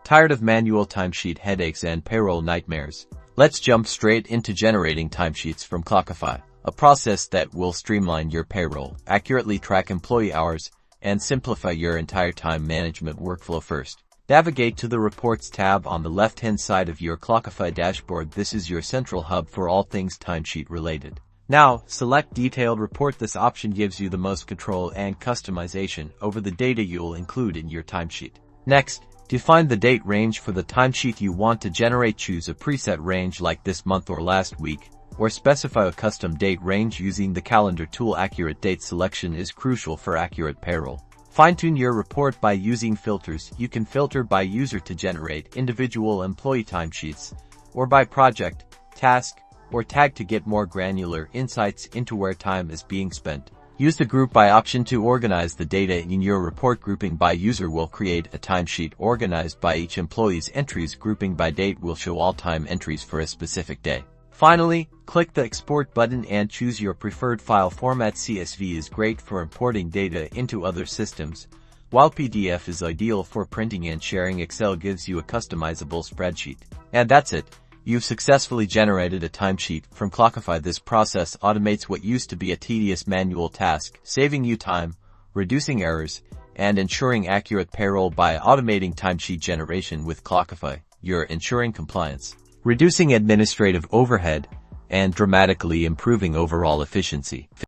Tired of manual timesheet headaches and payroll nightmares? Let's jump straight into generating timesheets from Clockify, a process that will streamline your payroll, accurately track employee hours, and simplify your entire time management workflow. First, navigate to the Reports tab on the left-hand side of your Clockify dashboard. This is your central hub for all things timesheet related. Now, select Detailed Report. This option gives you the most control and customization over the data you'll include in your timesheet. Next, define the date range for the timesheet you want to generate. Choose a preset range like this month or last week, or specify a custom date range using the calendar tool. Accurate date selection is crucial for accurate payroll. Fine-tune your report by using filters. You can filter by user to generate individual employee timesheets, or by project, task, or tag to get more granular insights into where time is being spent. Use the Group By option to organize the data in your report. Grouping by user will create a timesheet organized by each employee's entries. Grouping by date will show all time entries for a specific day. Finally, click the Export button and choose your preferred file format. CSV is great for importing data into other systems, while PDF is ideal for printing and sharing. Excel gives you a customizable spreadsheet. And that's it. You've successfully generated a timesheet from Clockify. This process automates what used to be a tedious manual task, saving you time, reducing errors, and ensuring accurate payroll. By automating timesheet generation with Clockify, you're ensuring compliance, reducing administrative overhead, and dramatically improving overall efficiency.